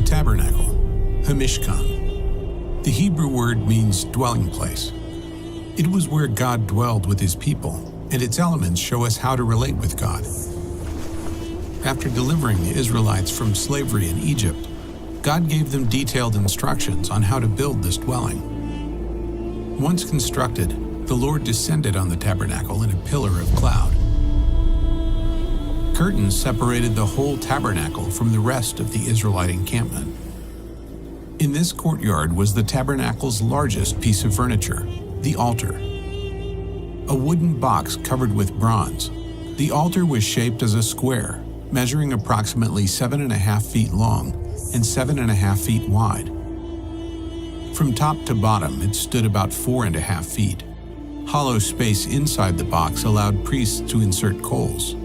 The tabernacle, Hamishkan. The Hebrew word means dwelling place. It was where God dwelled with his people, and its elements show us how to relate with God. After delivering the Israelites from slavery in Egypt, God gave them detailed instructions on how to build this dwelling. Once constructed, the Lord descended on the tabernacle in a pillar of cloud. Curtains separated the whole tabernacle from the rest of the Israelite encampment. In this courtyard was the tabernacle's largest piece of furniture, the altar. A wooden box covered with bronze, the altar was shaped as a square, measuring approximately 7.5 feet long and 7.5 feet wide. From top to bottom, it stood about 4.5 feet. Hollow space inside the box allowed priests to insert coals.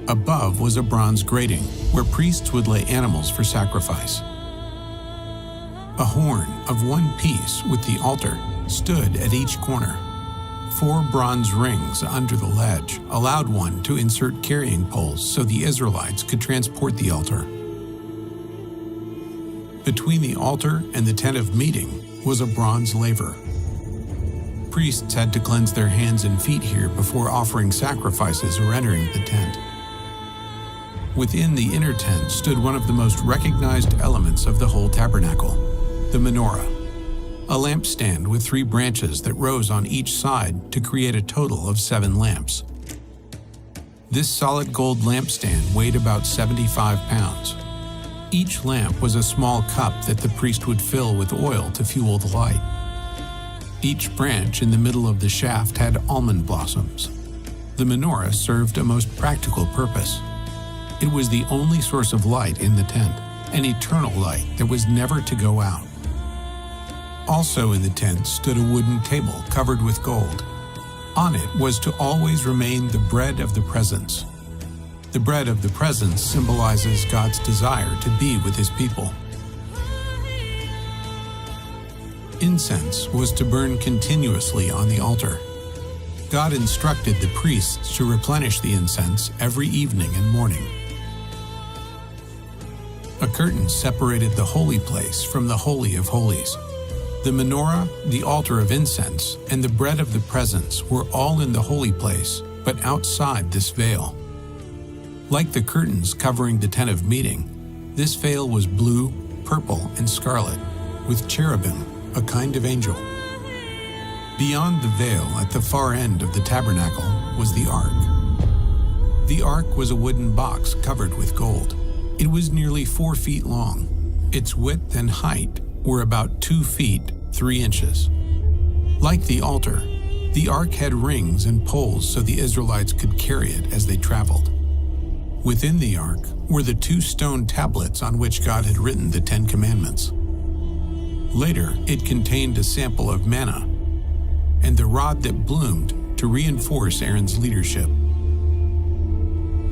Above was a bronze grating where priests would lay animals for sacrifice. A horn of one piece with the altar stood at each corner. 4 bronze rings under the ledge allowed one to insert carrying poles so the Israelites could transport the altar. Between the altar and the tent of meeting was a bronze laver. Priests had to cleanse their hands and feet here before offering sacrifices or entering the tent. Within the inner tent stood one of the most recognized elements of the whole tabernacle, the menorah, a lampstand with 3 branches that rose on each side to create a total of 7 lamps. This solid gold lampstand weighed about 75 pounds. Each lamp was a small cup that the priest would fill with oil to fuel the light. Each branch in the middle of the shaft had almond blossoms. The menorah served a most practical purpose. It was the only source of light in the tent, an eternal light that was never to go out. Also in the tent stood a wooden table covered with gold. On it was to always remain the bread of the presence. The bread of the presence symbolizes God's desire to be with his people. Incense was to burn continuously on the altar. God instructed the priests to replenish the incense every evening and morning. A curtain separated the holy place from the Holy of Holies. The menorah, the altar of incense, and the bread of the presence were all in the holy place, but outside this veil. Like the curtains covering the tent of meeting, this veil was blue, purple, and scarlet, with cherubim, a kind of angel. Beyond the veil, at the far end of the tabernacle, was the ark. The ark was a wooden box covered with gold. It was nearly 4 feet long. Its width and height were about 2 feet, 3 inches. Like the altar, the ark had rings and poles so the Israelites could carry it as they traveled. Within the ark were the 2 stone tablets on which God had written the 10 Commandments. Later, it contained a sample of manna and the rod that bloomed to reinforce Aaron's leadership.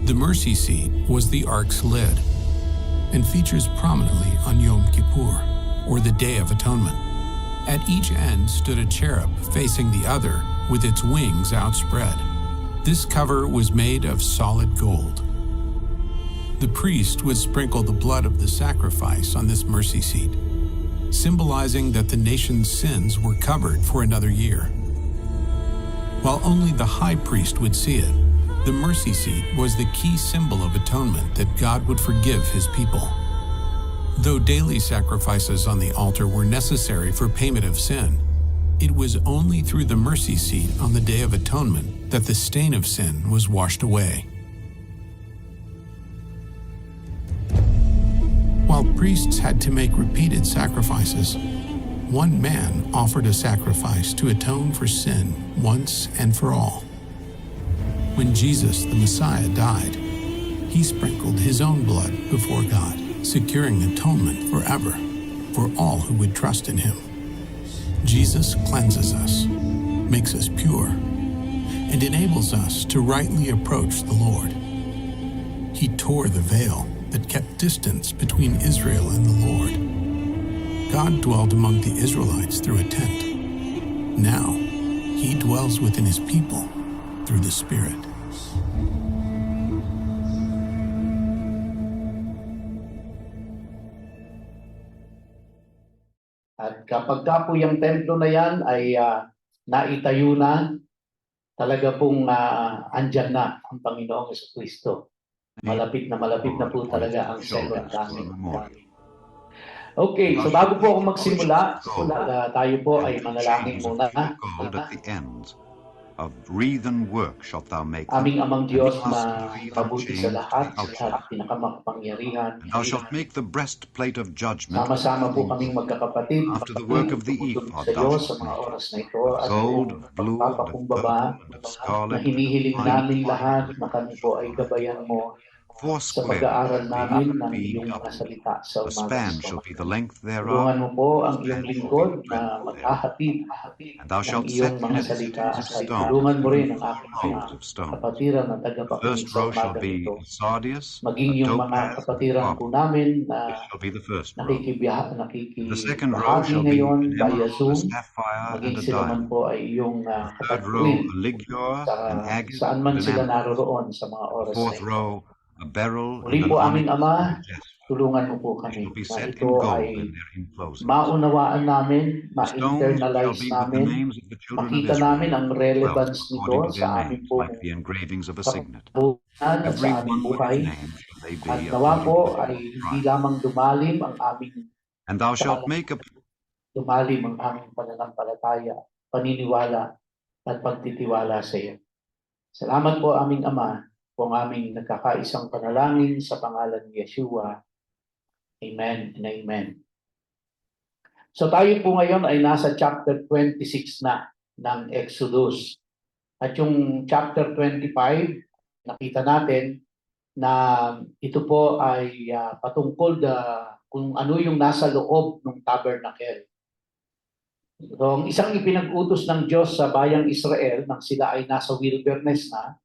The mercy seat was the ark's lid and features prominently on Yom Kippur, or the Day of Atonement. At each end stood a cherub facing the other with its wings outspread. This cover was made of solid gold. The priest would sprinkle the blood of the sacrifice on this mercy seat, symbolizing that the nation's sins were covered for another year. While only the high priest would see it, the mercy seat was the key symbol of atonement that God would forgive his people. Though daily sacrifices on the altar were necessary for payment of sin, it was only through the mercy seat on the Day of Atonement that the stain of sin was washed away. While priests had to make repeated sacrifices, one man offered a sacrifice to atone for sin once and for all. When Jesus, the Messiah, died, he sprinkled his own blood before God, securing atonement forever for all who would trust in him. Jesus cleanses us, makes us pure, and enables us to rightly approach the Lord. He tore the veil that kept distance between Israel and the Lord. God dwelled among the Israelites through a tent. Now, he dwells within his people through the Spirit. At kapag ka po yung templo na yan ay naitayo na, talaga pong andyan na ang Panginoong Jesucristo. Malapit na po talaga ang second coming. Okay, so bago po ako magsimula, tayo po ay manalangin muna. Of wreathen work shalt thou make them, Aming amang Diyos and na mabuti sa lahat, chains at pinakamakapangyarihan. thou shalt make the breastplate of judgment Sama-sama po kaming magkakapatid, after the work of the ephod sa thou Diyos sa shalt mga make oras na ito at gold, of blue, and of pagpapakumbaba purple, and of na scarlet, hinihiling fine namin twine, lahat na kami po ay gabayan mo sa foursquare pag-aaral namin ng be iyong mga upward. salita sa A umaga span ito. shall be the length Tulungan thereof, mo po ang span iyong shall lingkod be na breadth thereof. maghahatid And thou ng shalt iyong set mga the salita stones of at stone, tulungan mo rin ang and aking rows of stones. kapatiran na The tagapakinig first sa row shall umaga be ito. sardius, Maging a yung mga topaz, and kapatiran po carbuncle. namin na This shall be the first row. The second nakikibahagi row shall be ngayon an via emerald, a Zoom. sapphire, and Maging a sila man diamond. po ay iyong The third row katagpuin a ligure, sa an agate, saan and man an sila amethyst. naroroon sa mga The oras na fourth ito. row a beryl, Muli and an po aming onyx, and Ama, a jasper. tulungan mo po They kami shall be na set in ito gold ay in their enclosings. maunawaan namin, The stones shall ma-internalize be with the namin, names of the children of makita Israel, namin ang 12 relevance nito according to sa their aming names, pong like the engravings of a signet. kabuhayan at Every sa aming one with buhay. his name shall they At be nawa according po to ay their hindi tribe. lamang lumalim ang aming And thou shalt make a pananampalataya, paniniwala at pagtitiwala sa iyo. Salamat po aming Ama kung aming nagkakaisang panalangin sa pangalan ni Yeshua. Amen and amen. So tayo po ngayon ay nasa chapter 26 na ng Exodus. At yung chapter 25, nakita natin na ito po ay patungkol kung ano yung nasa loob ng tabernacle. So, ang isang ipinag-utos ng Diyos sa bayang Israel nang sila ay nasa wilderness na,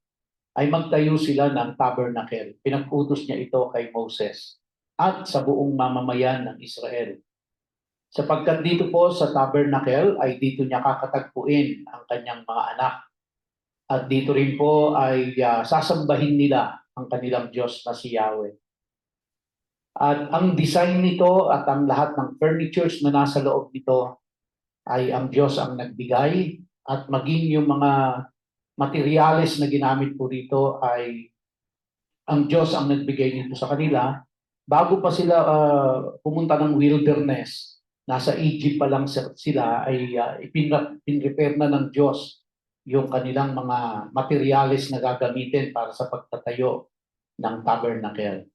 ay magtayo sila ng tabernacle. Pinag-utos niya ito kay Moses at sa buong mamamayan ng Israel. Sapagkat dito po sa tabernacle ay dito niya kakatagpuin ang kanyang mga anak. At dito rin po ay sasambahin nila ang kanilang Diyos na si Yahweh. At ang design nito at ang lahat ng furnitures na nasa loob nito ay ang Diyos ang nagbigay, at maging yung mga materyales na ginamit po rito ay ang Diyos ang nagbigay nito sa kanila. Bago pa sila pumunta ng wilderness, nasa Egypt pa lang sila, ay ipinrepare na ng Diyos yung kanilang mga materyales na gagamitin para sa pagtatayo ng tabernacle.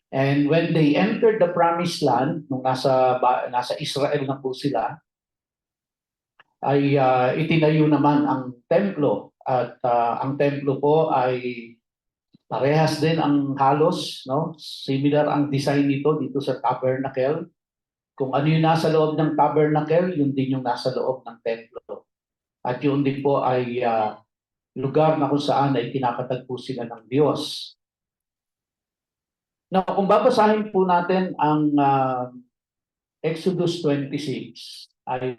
And when they entered the promised land, nung nasa Israel na po sila, ay itinayo naman ang templo. At ang templo po ay parehas din ang halos, no? Similar ang design nito dito sa tabernacle. Kung ano yung nasa loob ng tabernacle, yun din yung nasa loob ng templo. At yun din po ay lugar na kung saan ay kinakatagpo sila ng Diyos. Now, kung babasahin po natin ang Exodus 26, I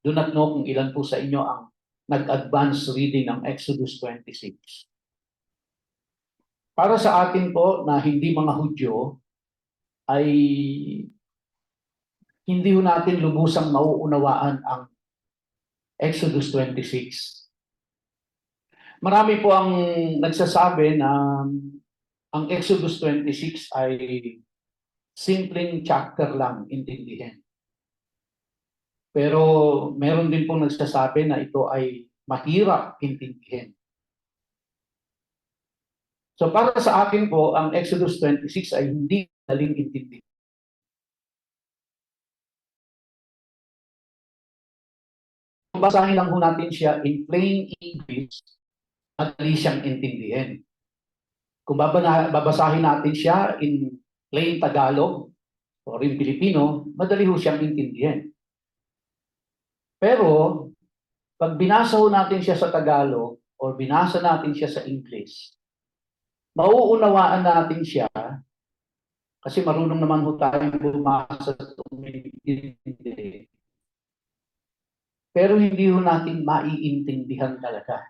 do not know kung ilan po sa inyo ang nag-advance reading ng Exodus 26. Para sa atin po na hindi mga Hudyo, ay hindi ho natin lubusang mauunawaan ang Exodus 26. Marami po ang nagsasabi na ang Exodus 26 ay simpleng chapter lang intindihin. Pero meron din po nagsasabi na ito ay mahirap intindihin. So para sa akin po, ang Exodus 26 ay hindi daling intindihin. Basahin lang po natin siya in plain English, madali siyang intindihin. Kung babasahin natin siya in plain Tagalog o in Filipino, madali ho siyang intindihin. Pero, pag binasa ho natin siya sa Tagalog o binasa natin siya sa English, mauunawaan natin siya kasi marunong naman ho tayong bumasa at umintindi. Pero hindi ho natin maiintindihan talaga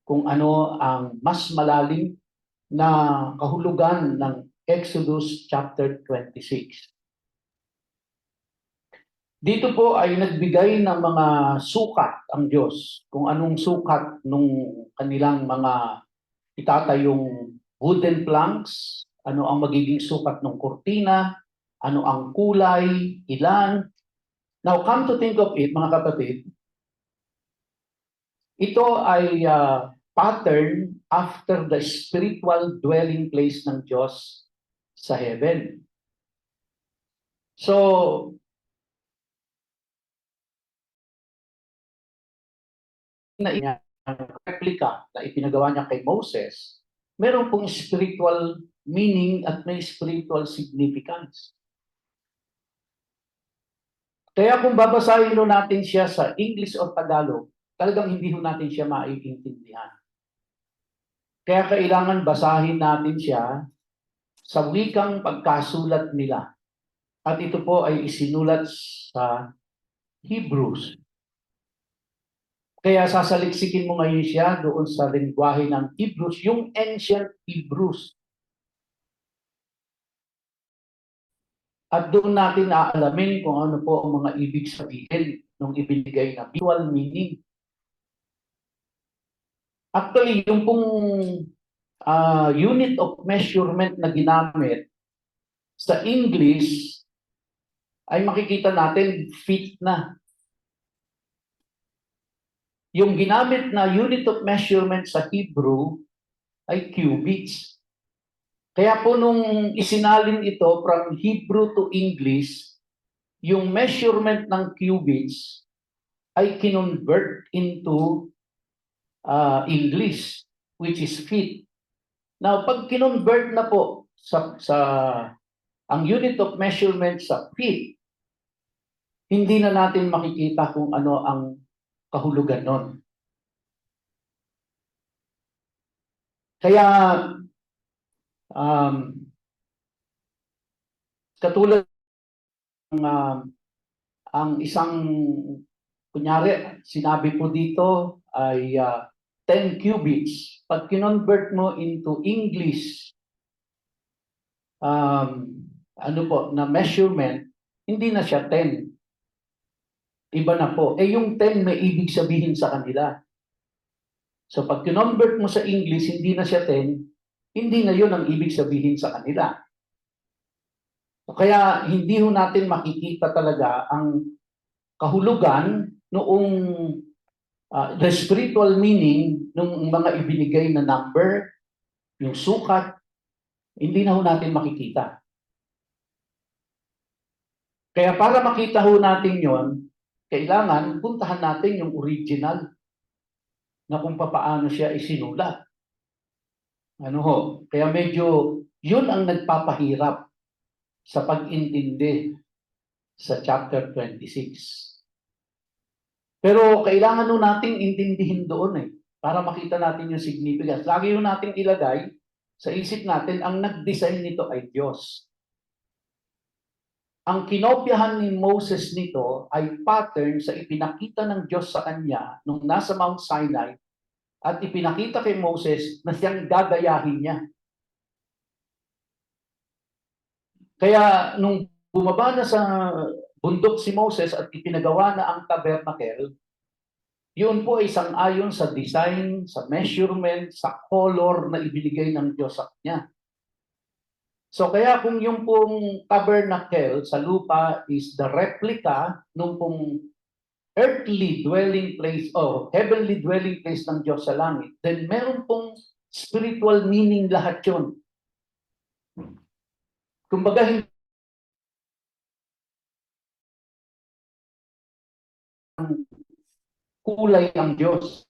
kung ano ang mas malalim na kahulugan ng Exodus chapter 26. Dito po ay nagbigay ng mga sukat ang Diyos, kung anong sukat nung kanilang mga itatayong wooden planks, ano ang magiging sukat ng kurtina, ano ang kulay, ilan. Now, come to think of it, mga kapatid, ito ay pattern after the spiritual dwelling place ng Diyos sa heaven. So, na replica na ipinagawa niya kay Moses, meron pong spiritual meaning at may spiritual significance. Kaya kung babasahin natin siya sa English o Tagalog, talagang hindi natin siya maiintindihan. Kaya kailangan basahin natin siya sa wikang pagkasulat nila. At ito po ay isinulat sa Hebrews. Kaya sasaliksikin mo ngayon siya doon sa lengguwahe ng Hebrews, yung ancient Hebrews. At doon natin aalamin kung ano po ang mga ibig sabihin ng ibinigay na visual meaning. Actually, yung pong unit of measurement na ginamit sa English ay makikita natin feet na. Yung ginamit na unit of measurement sa Hebrew ay cubits. Kaya po nung isinalin ito from Hebrew to English, yung measurement ng cubits ay kinonvert into English, which is feet. Now, pag kinonvert na po sa ang unit of measurement sa feet, hindi na natin makikita kung ano ang kahulugan nun. Kaya, katulad ng ang isang, kunyari, sinabi po dito ay 10 cubits. Pag kinonvert mo into English, ano po, na measurement, hindi na siya 10. Iba na po. Yung 10 may ibig sabihin sa kanila. So pag kinonvert mo sa English, hindi na siya 10, hindi na yun ang ibig sabihin sa kanila. Kaya hindi ho natin makikita talaga ang kahulugan noong the spiritual meaning ng mga ibinigay na number, yung sukat, hindi na ho natin makikita. Kaya para makita ho natin yon, kailangan puntahan natin yung original na kung paano siya isinulat. Ano ho? Kaya medyo yun ang nagpapahirap sa pag-intindi sa chapter 26. Pero kailangan nun nating intindihin doon para makita natin yung significance. Lagi nun nating ilagay sa isip natin, ang nag-design nito ay Diyos. Ang kinopyahan ni Moses nito ay pattern sa ipinakita ng Diyos sa kanya nung nasa Mount Sinai at ipinakita kay Moses na siyang gagayahin niya. Kaya nung bumaba na sa bundok si Moses at ipinagawa na ang tabernacle, yun po ay sang-ayon sa design, sa measurement, sa color na ibinigay ng Diyos sa kanya. So kaya kung yung pong tabernacle sa lupa is the replica nung pong earthly dwelling place o heavenly dwelling place ng Diyos sa langit, then meron pong spiritual meaning lahat yun. Kumbaga, kulay ng Diyos.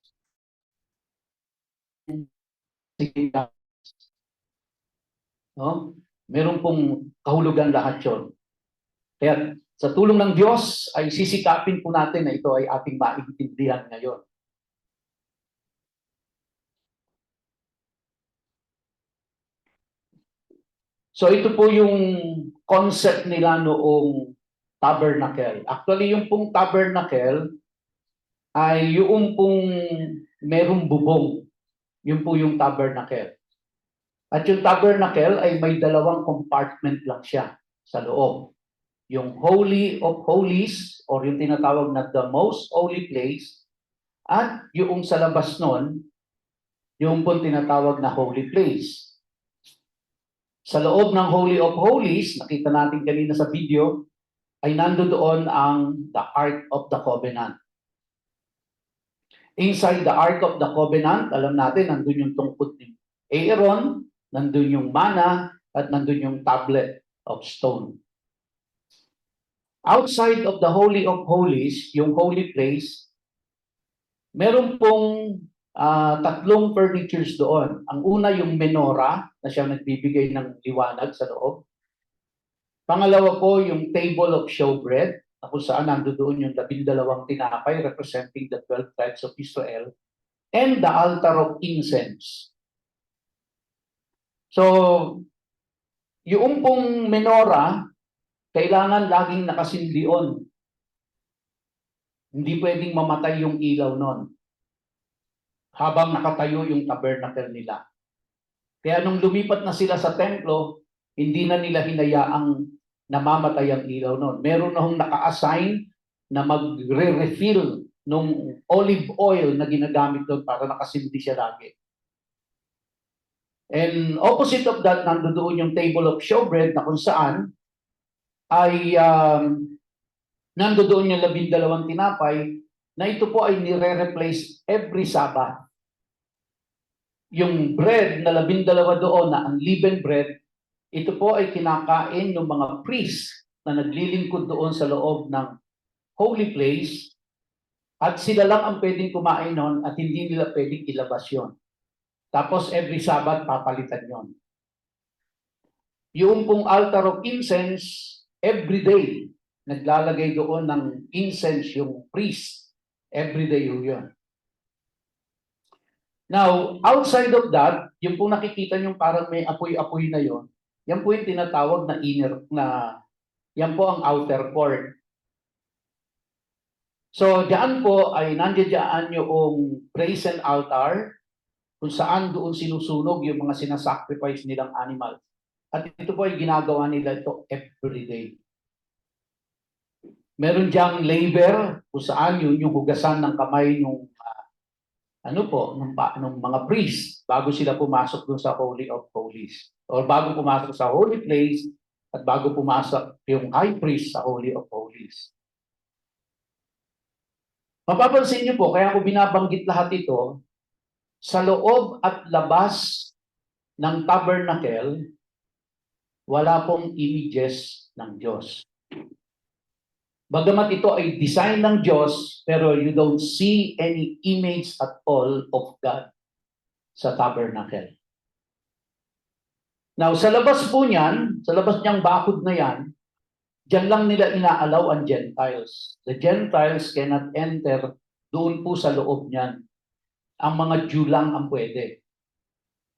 No? Meron pong kahulugan lahat yun. Kaya sa tulong ng Diyos ay sisikapin po natin na ito ay ating maintindihan ngayon. So ito po yung concept nila noong tabernacle. Actually, yung pong tabernacle ay yung pong merong bubong. Yun po yung tabernacle. At yung tabernacle ay may dalawang compartment lang siya sa loob. yung Holy of Holies or yung tinatawag na the most holy place, at yung sa labas nun, yung pong tinatawag na holy place. Sa loob ng Holy of Holies, nakita natin kanina sa video, ay nandoon ang the Ark of the Covenant. Inside the Ark of the Covenant, alam natin, nandun yung tungkod ni Aaron, nandun yung manna, at nandun yung tablet of stone. Outside of the Holy of Holies, yung holy place, meron pong tatlong furnitures doon. Ang una yung menorah na siya nagbibigay ng liwanag sa loob. Pangalawa po yung table of showbread na kung saan nandoon yung 12 tinapay representing the 12 tribes of Israel, and the altar of incense. So, yung pong menorah, kailangan laging nakasindion. Hindi pwedeng mamatay yung ilaw nun habang nakatayo yung tabernacle nila. Kaya nung lumipat na sila sa templo, hindi na nila hinayaang namamatay ang ilaw nun. Meron na hong naka-assign na magre-refill ng olive oil na ginagamit doon para nakasindi siya lagi. And opposite of that, nandoon yung table of showbread na kung saan ay nandoon yung 12 tinapay na ito po ay nire-replace every Sabbath. Yung bread na 12 doon na unleavened bread, ito po ay kinakain ng mga priest na naglilingkod doon sa loob ng holy place, at sila lang ang pwedeng kumain noon at hindi nila pwedeng ilabas yon. Tapos every Sabbath papalitan yon. Yung pong altar of incense, every day naglalagay doon ng incense yung priest. Every day yun. Now, outside of that, yung po nakikita nyo parang may apoy-apoy na yon, yan po yung tinatawag na yan po ang outer court. So, diyan po ay nandiyan yung brazen altar, kung saan doon sinusunog yung mga sinasacrifice nilang animals. At ito po ay ginagawa nila ito every day. Meron diyang laver kung saan yun yung hugasan ng kamay ng mga priest bago sila pumasok dun sa Holy of Holies. Or bago pumasok sa holy place at bago pumasok yung high priest sa Holy of Holies. Mapapansin niyo po, kaya ako binabanggit lahat ito, sa loob at labas ng tabernacle, wala pong images ng Diyos. Bagamat ito ay design ng Diyos, pero you don't see any image at all of God sa tabernacle. Now, sa labas po niyan, sa labas niyang bakod na yan, diyan lang nila inaalaw ang Gentiles. The Gentiles cannot enter doon po sa loob niyan. Ang mga Jew lang ang pwede.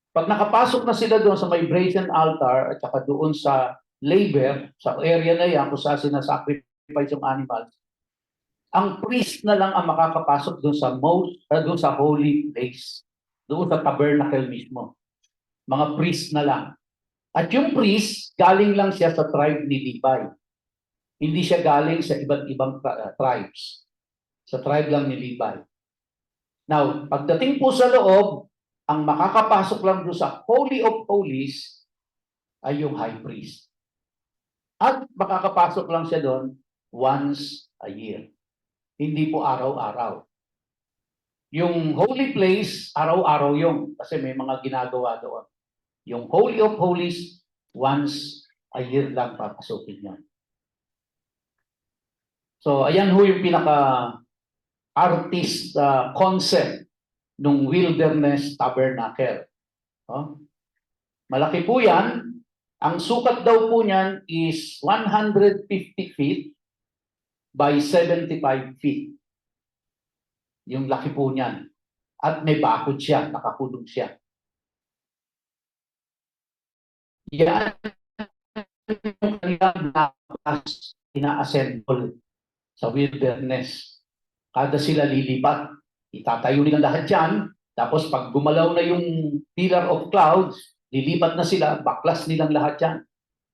Pag nakapasok na sila doon sa may brazen altar at saka doon sa laver, sa area na yan kung saan sinasacrifice yung animals, ang priest na lang ang makakapasok doon sa holy place, doon sa tabernacle mismo. Mga priest na lang. At yung priest, galing lang siya sa tribe ni Levi. Hindi siya galing sa iba't ibang tribes. Sa tribe lang ni Levi. Now, pagdating po sa loob, ang makakapasok lang doon sa Holy of Holies ay yung high priest. At makakapasok lang siya doon once a year. Hindi po araw-araw. Yung holy place, araw-araw yung kasi may mga ginagawa doon. Yung Holy of Holies, once a year lang papasukin yan. So, ayan ho yung pinaka-artist concept ng wilderness tabernacle. Malaki po yan. Ang sukat daw po niyan is 150 feet by 75 feet. Yung laki po niyan. At may bakod siya, nakakulong siya. Yan yung kanilang ina-assemble sa wilderness. Kada sila lilipat, itatayo nila lahat yan. Tapos pag gumalaw na yung pillar of clouds, lilipat na sila, baklas nilang lahat yan.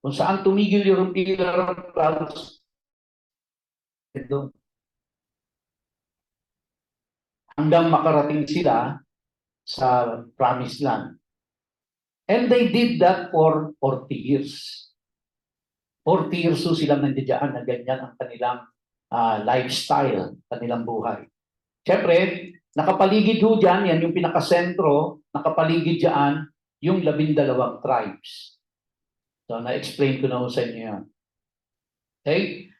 Kung saan tumigil yung pillar of clouds, doon. Hanggang makarating sila sa promised land. And they did that for 40 years. 40 years so silang nandiyan na ganyan ang kanilang lifestyle, kanilang buhay. Siyempre, nakapaligid ho dyan, yan yung pinakasentro, nakapaligid dyan yung 12 tribes. So, na-explain ko na ho sa inyo yan. Okay?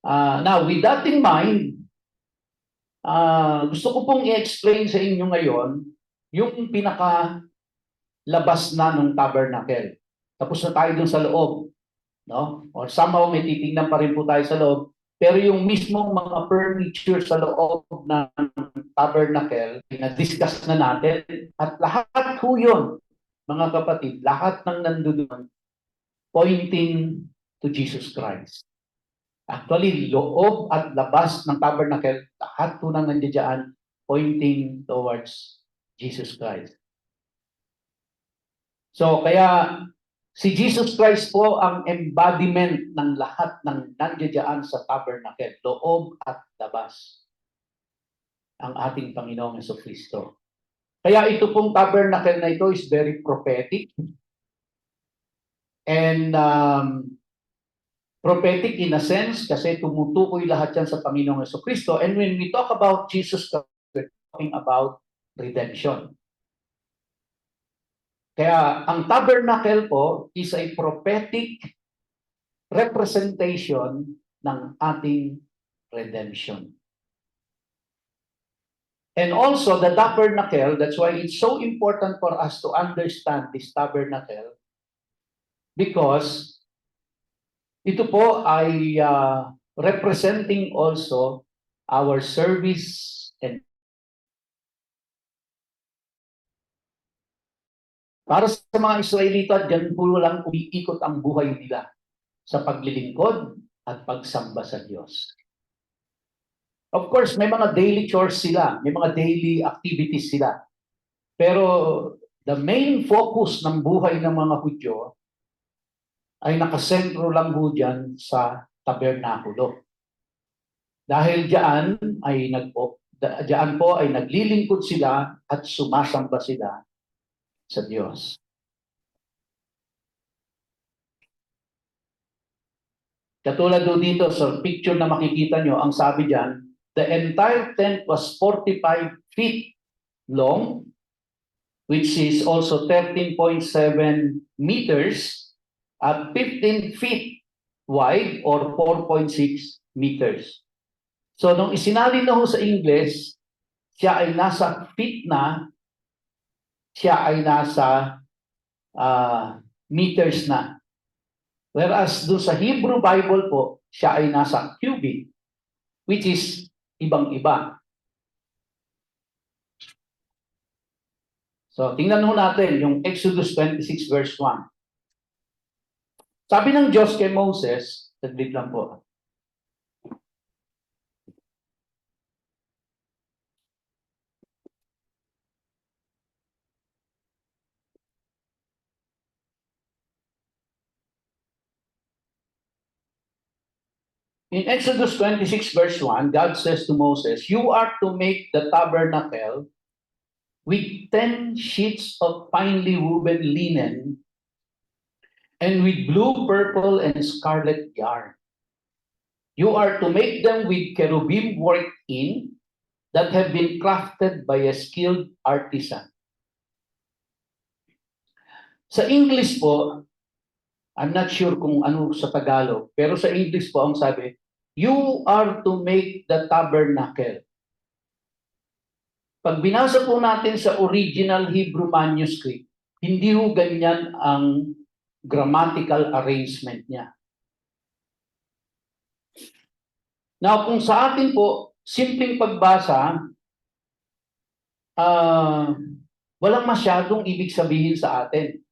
Now, with that in mind, gusto ko pong i-explain sa inyo ngayon yung pinaka-labas na ng tabernacle. Tapos na tayo dun sa loob. No? Or somehow may titingnan pa rin po tayo sa loob. Pero yung mismong mga furniture sa loob ng tabernacle, na-discuss na natin. At lahat po yun, mga kapatid, lahat ng nandoon, pointing to Jesus Christ. Actually, loob at labas ng tabernacle, lahat po nang nandiyan, pointing towards Jesus Christ. So, kaya si Jesus Christ po ang embodiment ng lahat ng nandiyan sa tabernacle, loob at labas. Ang ating Panginoong Jesucristo. Kaya ito pong tabernacle na ito is very prophetic. And prophetic in a sense kasi tumutukoy lahat yan sa Panginoong Jesucristo. And when we talk about Jesus Christ, we're talking about redemption. Kaya ang tabernacle po is a prophetic representation ng ating redemption. And also the tabernacle, that's why it's so important for us to understand this tabernacle because ito po ay representing also our service and para sa mga Israelita, dyan po lang umiikot ang buhay nila sa paglilingkod at pagsamba sa Diyos. Of course, may mga daily chores sila, may mga daily activities sila. Pero the main focus ng buhay ng mga Hudyo ay nakasentro lang po dyan sa tabernakulo. Dahil dyan po ay naglilingkod sila at sumasamba sila sa Diyos. Katulad do dito sa picture na makikita nyo, ang sabi dyan, the entire tent was 45 feet long, which is also 13.7 meters, at 15 feet wide or 4.6 meters. So, nung isinalin na ho sa English, siya ay nasa feet na, siya ay nasa meters na. Whereas doon sa Hebrew Bible po, siya ay nasa cubic, which is ibang-iba. So, tingnan ho natin yung Exodus 26 verse 1. Sabi ng Diyos kay Moses, saglit lang po. In Exodus 26 verse 1, God says to Moses, you are to make the tabernacle with 10 sheets of finely woven linen and with blue, purple, and scarlet yarn. You are to make them with cherubim worked in that have been crafted by a skilled artisan. Sa English po, I'm not sure kung ano sa Tagalog, pero sa English po ang sabi, you are to make the tabernacle. Pag binasa po natin sa original Hebrew manuscript, hindi ho ganyan ang grammatical arrangement niya. Now, kung sa atin po, simpleng pagbasa, walang masyadong ibig sabihin sa atin.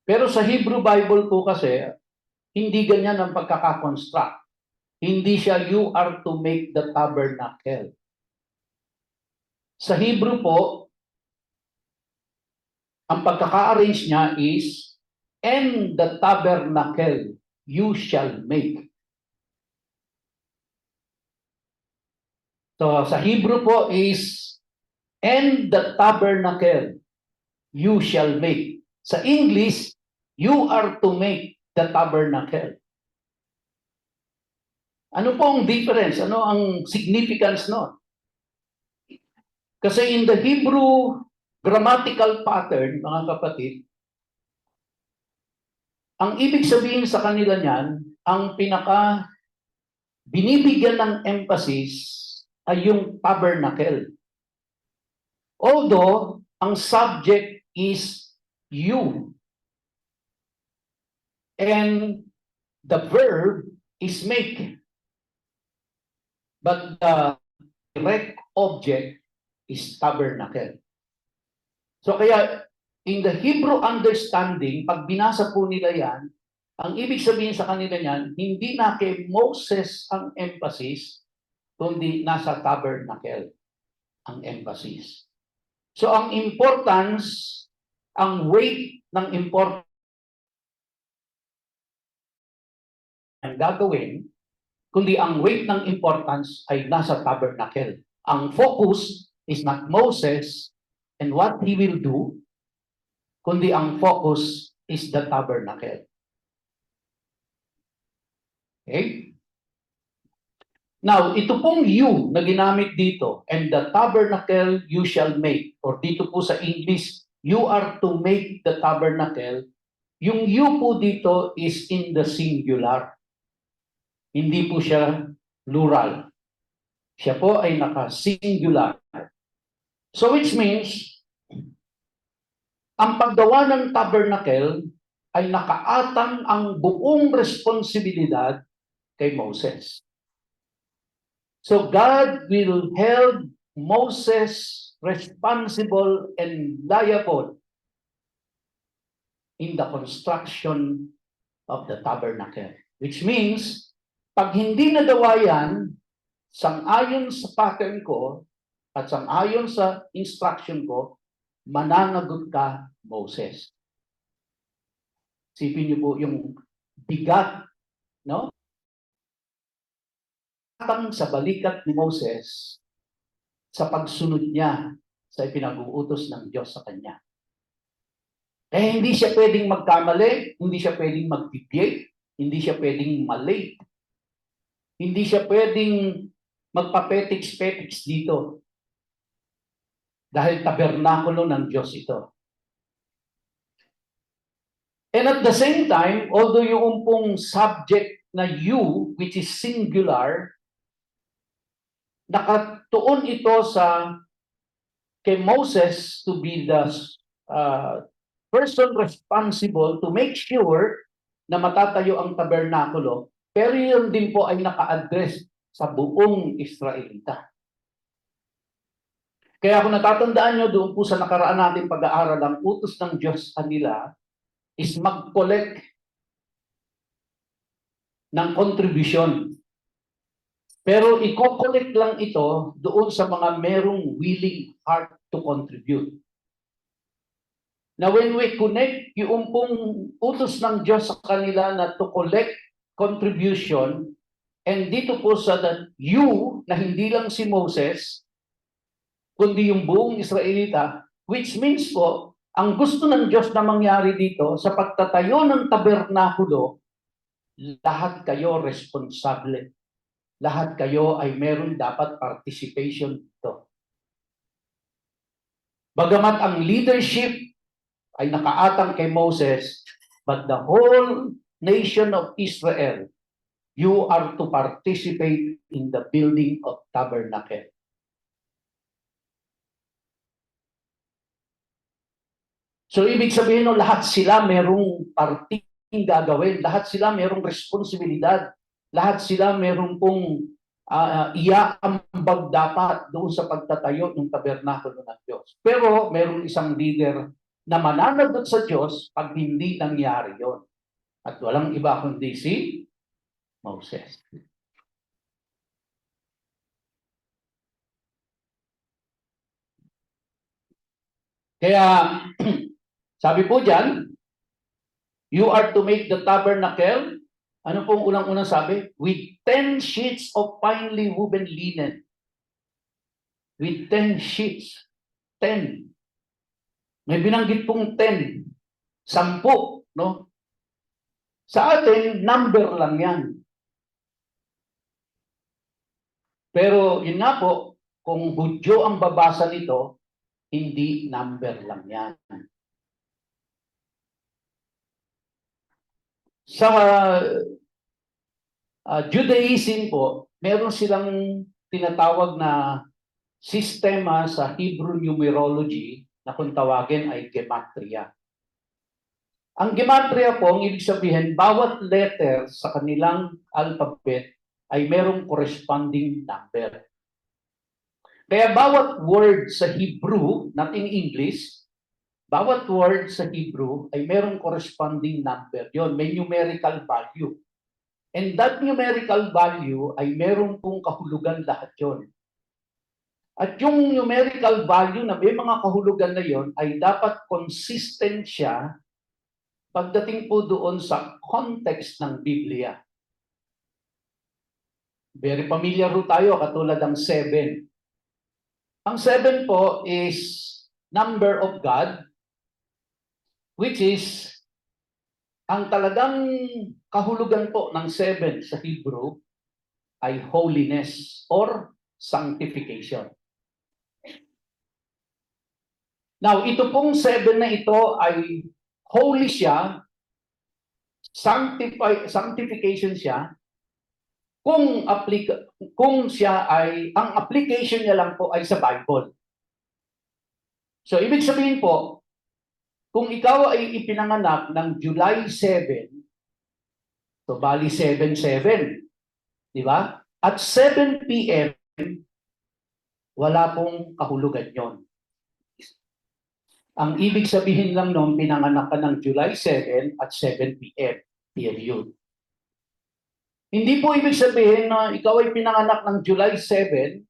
Pero sa Hebrew Bible po kasi, hindi ganyan ang pagkakakonstruct. Hindi siya, you are to make the tabernacle. Sa Hebrew po, ang pagkaka-arrange niya is, and the tabernacle you shall make. So sa Hebrew po is, and the tabernacle you shall make. Sa English, you are to make the tabernacle. Ano po ang difference? Ano ang significance no? Kasi in the Hebrew grammatical pattern, mga kapatid, ang ibig sabihin sa kanila niyan, ang pinaka binibigyan ng emphasis ay yung tabernacle. Although, ang subject is you. And the verb is make. But the direct object is tabernacle. So kaya, in the Hebrew understanding, pag binasa po nila yan, ang ibig sabihin sa kanila niyan, hindi na kay Moses ang emphasis, kundi nasa tabernacle ang emphasis. So ang importance, ang weight ng importance ang gagawin, kundi ang weight ng importance ay nasa tabernacle. Ang focus is not Moses and what he will do, kundi ang focus is the tabernacle. Okay? Now, ito pong you na ginamit dito, and the tabernacle you shall make, or dito po sa English, you are to make the tabernacle, yung you po dito is in the singular. Hindi po siya plural. Siya po ay naka-singular. So which means, ang paggawa ng tabernacle ay nakaatang ang buong responsibilidad kay Moses. So God will hold Moses responsible and liable in the construction of the tabernacle. Which means, pag hindi nagawa yan, sang-ayon sa pattern ko at sang-ayon sa instruction ko, mananagot ka, Moses. Sipin niyo po yung bigat, no? Sa balikat ni Moses sa pagsunod niya sa ipinag-uutos ng Diyos sa kanya. Kaya hindi siya pwedeng magkamali, hindi siya pwedeng mag-deviate, hindi siya pwedeng malate, hindi siya pwedeng magpapetiks-petiks dito. Dahil tabernakulo ng Diyos ito. And at the same time, although yung pong subject na you, which is singular, nakatuon ito sa kay Moses to be the person responsible to make sure na matatayo ang tabernakulo, pero yun din po ay naka-address sa buong Israelita. Kaya kung natatandaan nyo doon po sa nakaraan natin pag-aaral, ang utos ng Diyos sa nila is mag-collect ng contribution. Pero i-collect lang ito doon sa mga merong willing heart to contribute. Now when we connect yung pong utos ng Diyos sa kanila na to collect contribution, and dito po sa you, na hindi lang si Moses, kundi yung buong Israelita, which means po, ang gusto ng Diyos na mangyari dito, sa pagtatayo ng tabernakulo, lahat kayo responsable. Lahat kayo ay meron dapat participation dito. Bagamat ang leadership ay nakaatang kay Moses, but the whole nation of Israel, you are to participate in the building of tabernacle. So ibig sabihin no, lahat sila merong parting gagawin, lahat sila merong responsibilidad, lahat sila merong pong iaambag dapat doon sa pagtatayo ng tabernakulo ng Diyos. Pero merong isang leader na mananagot sa Diyos pag hindi nangyari yon. At walang iba kundi si Moses. Kaya, sabi po dyan, You are to make the tabernacle, ano pong unang-unang sabi? With 10 sheets of finely woven linen. With 10 sheets. 10. May binanggit pong 10. 10, no? Sa atin, number lang yan. Pero yun nga po, kung Hudyo ang babasa nito, hindi number lang yan. Sa Judaism po, meron silang tinatawag na sistema sa Hebrew numerology na kung tawagin ay gematria. Ang gematria po, ang ibig sabihin, bawat letter sa kanilang alphabet ay merong corresponding number. Kaya bawat word sa Hebrew, not in English, bawat word sa Hebrew ay merong corresponding number. Yon, may numerical value. And that numerical value ay meron pong kahulugan lahat yon. At yung numerical value na may mga kahulugan na yon ay dapat consistent siya pagdating po doon sa context ng Biblia. Very familiar ho tayo, katulad ng 7. Ang 7 po is number of God, which is ang talagang kahulugan po ng 7 sa Hebrew ay holiness or sanctification. Now, ito pong 7 na ito ay holy siya, sanctification siya, kung siya ay, ang application niya lang po ay sa Bible. So, ibig sabihin po, kung ikaw ay ipinanganak ng July 7, so bali 7-7, di ba? At 7 p.m., wala pong kahulugan yon. Ang ibig sabihin lang noon, pinanganak ka ng July 7 at 7 p.m. Period. Hindi po ibig sabihin na ikaw ay pinanganak ng July 7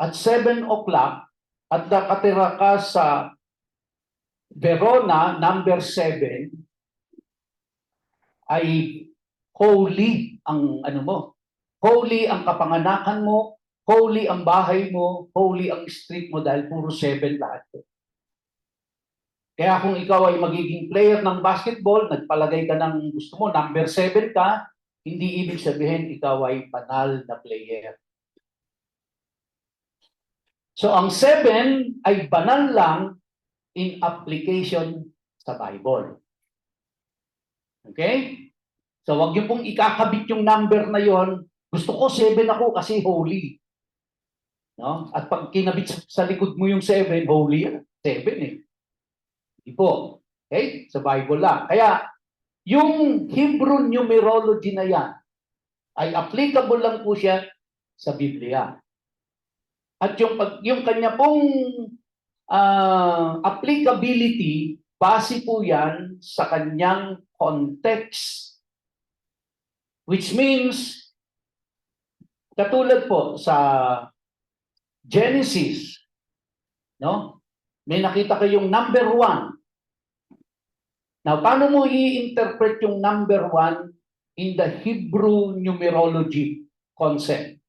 at 7 o'clock at nakatira ka sa Verona, number 7, ay holy ang ano mo. Holy ang kapanganakan mo, holy ang bahay mo, holy ang street mo dahil puro 7 lahat. Kaya kung ikaw ay magiging player ng basketball, nagpalagay ka ng gusto mo, number 7 ka, hindi ibig sabihin ikaw ay banal na player. So ang 7 ay banal lang in application sa Bible. Okay? So wag niyo pong ikakabit yung number na yon. Gusto ko 7 ako kasi holy. No? At pag kinabit sa likod mo yung 7, holy yan. 7 eh. Hindi po. Okay? Sa Bible lang. Kaya, yung Hebrew numerology na yan, ay applicable lang po siya sa Biblia. At yung kanya pong applicability, base po yan sa kanyang context. Which means, katulad po sa Genesis, no? May nakita kayong number 1. Now, paano mo i-interpret yung number 1 in the Hebrew numerology concept?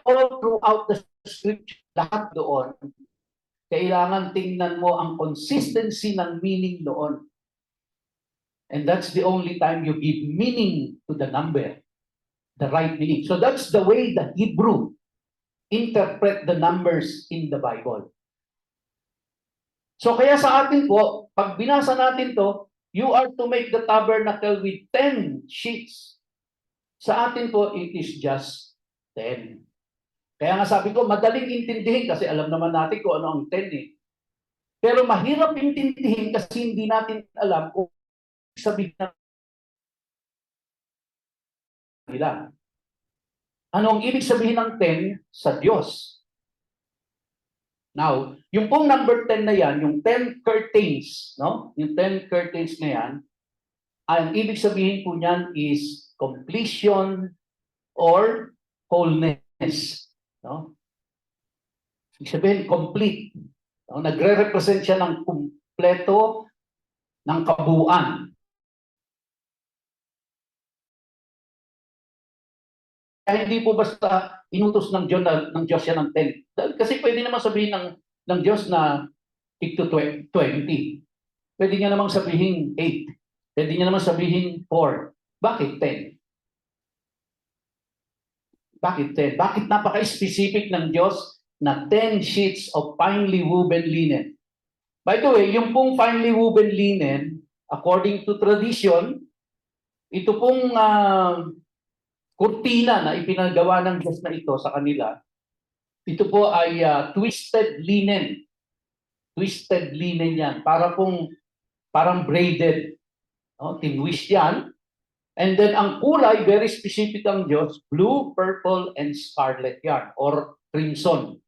All throughout the scripture, lahat doon, kailangan tingnan mo ang consistency ng meaning doon. And that's the only time you give meaning to the number. The right meaning. So that's the way the Hebrew interpret the numbers in the Bible. So kaya sa atin po, pag binasa natin to, you are to make the tabernacle with 10 sheets. Sa atin po, it is just 10. Kaya nga sabi ko, madaling intindihin kasi alam naman natin kung ano ang 10 eh. Pero mahirap intindihin kasi hindi natin alam kung sabihin na nila. Ano ang ibig sabihin ng 10 sa Diyos? Now, yung pong number 10 na yan, yung 10 curtains, no? Yung 10 curtains na yan, ang ibig sabihin po niyan is completion or wholeness, no? Ibig sabihin, complete. Nagre-represent siya ng kumpleto ng kabuuan. Kaya hindi po basta inutos ng Diyos siya ng 10. Kasi pwede naman sabihin ng Diyos na stick to 20. Pwede niya namang sabihin 8. Pwede niya namang sabihin 4. Bakit 10? Bakit 10? Bakit napaka-specific ng Diyos na 10 sheets of finely woven linen? By the way, yung pong finely woven linen, according to tradition, ito pong kurtina na ipinagawa ng Diyos na ito sa kanila, ito po ay twisted linen. Twisted linen yan. Parang braided. No? Tinwist yan. And then ang kulay, very specific ang Diyos, blue, purple, and scarlet yan. Or crimson.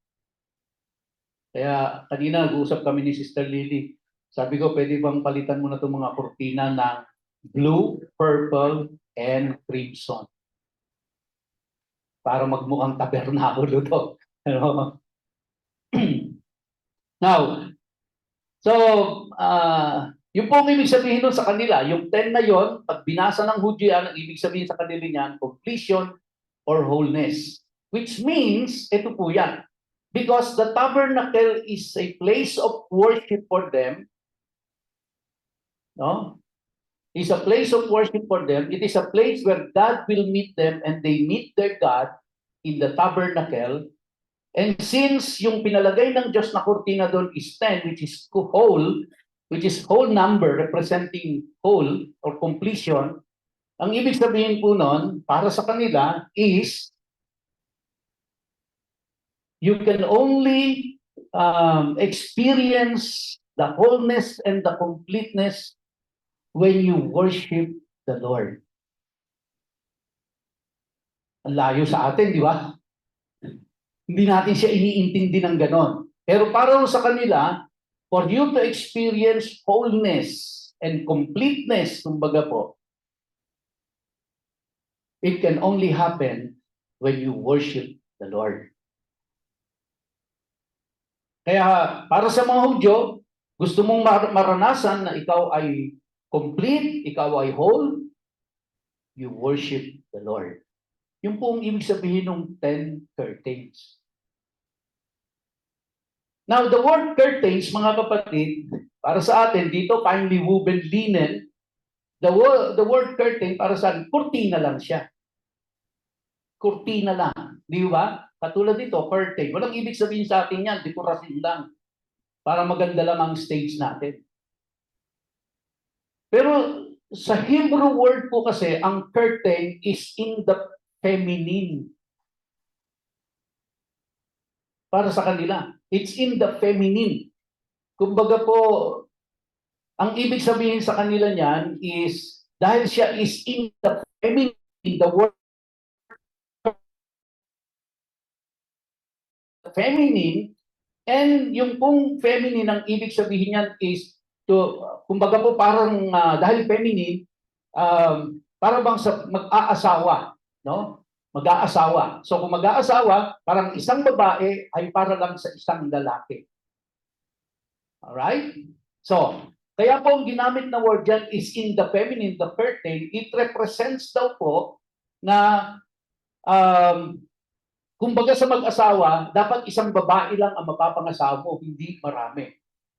Kaya kanina nag-uusap kami ni Sister Lily. Sabi ko, pwede bang palitan mo na itong mga kurtina ng blue, purple, and crimson. Para magmukhang tabernakulo to. Now, so, yung pong ibig sabihin nun sa kanila, yung 10 na yon, pag binasa ng Hudyo, ang ibig sabihin sa kanila niyan, completion or wholeness. Which means, ito po yan. Because the tabernacle is a place of worship for them, no? It's a place of worship for them. It is a place where God will meet them and they meet their God in the tabernacle. And since yung pinalagay ng Diyos na kurtina doon is 10, which is whole number representing whole or completion, ang ibig sabihin po nun, para sa kanila is you can only experience the wholeness and the completeness when you worship the Lord. Ang layo sa atin, di ba? Hindi natin siya iniintindi ng ganon. Pero para sa kanila, for you to experience wholeness and completeness, kumbaga po, it can only happen when you worship the Lord. Kaya para sa mga Hudyo, gusto mong maranasan na ikaw ay complete, ikaw ay whole, you worship the Lord. Yung pong ibig sabihin ng 10 curtains. Now, the word curtains, mga kapatid, para sa atin, dito, finely woven linen, the word curtain, para sa atin, kurtina lang siya. Kurtina lang. Di ba? Katulad dito, curtain. Walang ibig sabihin sa atin yan, dekorasyon lang. Para maganda lang ang stage natin. Pero sa Hebrew word po kasi, ang curtain is in the feminine. Para sa kanila. It's in the feminine. Kumbaga po, ang ibig sabihin sa kanila niyan is, dahil siya is in the feminine, the word feminine, and yung pong feminine, ang ibig sabihin niyan is, kumbaga po parang, dahil feminine, parang bang mag-aasawa, no? Mag-aasawa. So kung mag-aasawa, parang isang babae ay para lang sa isang lalaki. Alright? So, kaya po ang ginamit na word dyan is in the feminine, the curtain. It represents daw po na kumbaga sa mag-asawa, dapat isang babae lang ang mapapangasawa mo, hindi marami.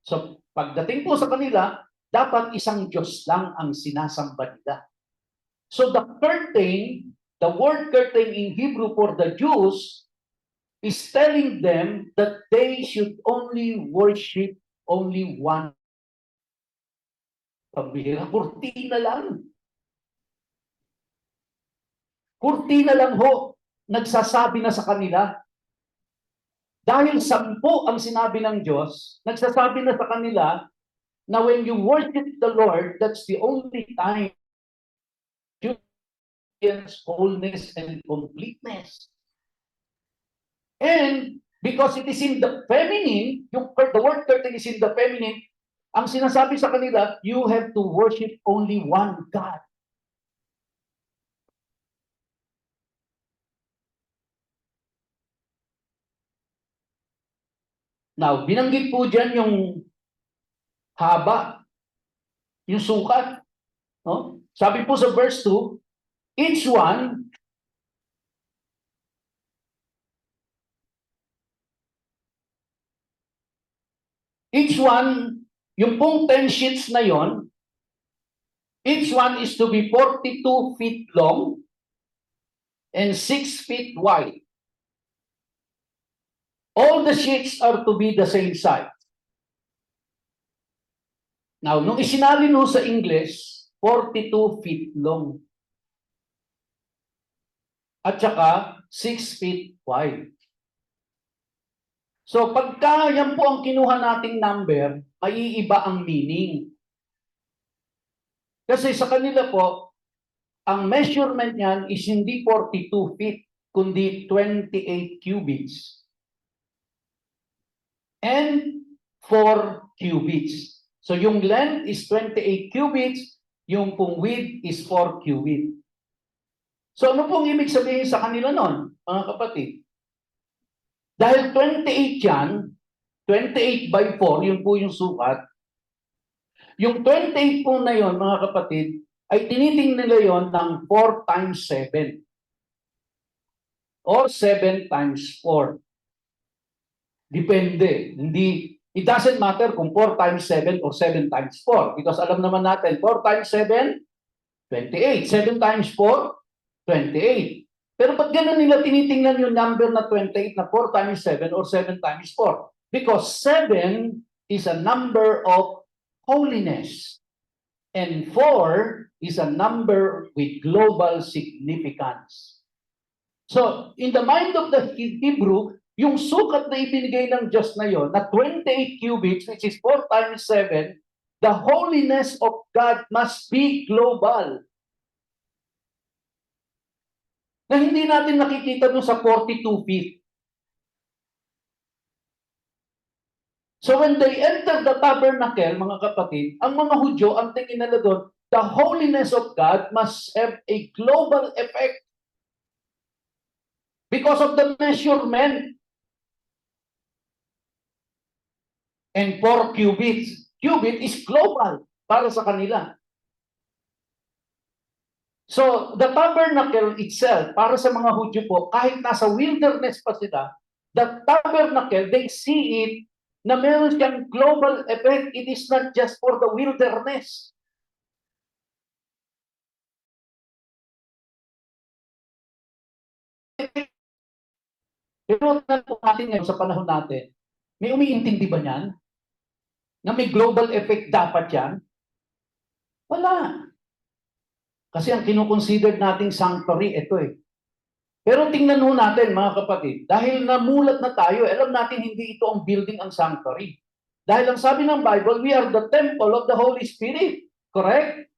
So, pagdating po sa kanila, dapat isang Diyos lang ang sinasamba nila. So, the curtain, the word curtain in Hebrew for the Jews is telling them that they should only worship only one. Pambihira, kurtina lang. Kurtina lang ho, nagsasabi na sa kanila. Dahil 10 ang sinabi ng Diyos, nagsasabi na sa kanila na when you worship the Lord, that's the only time you experience wholeness and completeness. And because it is in the feminine, the word curtain is in the feminine, ang sinasabi sa kanila, you have to worship only one God. Now, binanggit po dyan yung haba, yung sukat. No? Sabi po sa verse 2, each one yung pong 10 sheets na yon, each one is to be 42 feet long and 6 feet wide. All the sheets are to be the same size. Now, nung isinalin mo sa English, 42 feet long. At saka 6 feet wide. So, pagka yan po ang kinuha nating number, maiiba ang meaning. Kasi sa kanila po, ang measurement niyan is hindi 42 feet, kundi 28 cubits. And 4 cubits. So, yung length is 28 cubits, yung pong width is 4 cubits. So, ano pong ibig sabihin sa kanila nun, mga kapatid? Dahil 28 yan, 28 by 4, yun po yung sukat. Yung 28 po na yon, mga kapatid, ay tinitingnan nila yon ng 4 times 7. Or 7 times 4. Depende. It doesn't matter kung 4 times 7 or 7 times 4. Because alam naman natin, 4 times 7, 28. 7 times 4, 28. Pero ba't ganun nila tinitingnan yung number na 28 na 4 times 7 or 7 times 4? Because 7 is a number of holiness. And 4 is a number with global significance. So, in the mind of the Hebrew, yung sukat na ibinigay ng Diyos na yon, na 28 cubits, which is 4 times 7, the holiness of God must be global. Na hindi natin nakikita doon sa 42 feet. So when they enter the tabernacle, mga kapatid, ang mga Hudyo, ang tingin nila doon, the holiness of God must have a global effect. Because of the measurement. And 4 cubits. Cubit is global para sa kanila. So, the tabernacle itself, para sa mga Hudyo po, kahit nasa wilderness pa sila, the tabernacle, they see it na meron siyang global effect. It is not just for the wilderness. Pero po natin ngayon sa panahon natin, may umiintindi ba niyan? Na may global effect dapat yan? Wala. Kasi ang kinukonsider nating sanctuary, ito eh. Pero tingnan ho natin, mga kapatid, dahil namulat na tayo, alam natin hindi ito ang building ang sanctuary. Dahil ang sabi ng Bible, we are the temple of the Holy Spirit. Correct?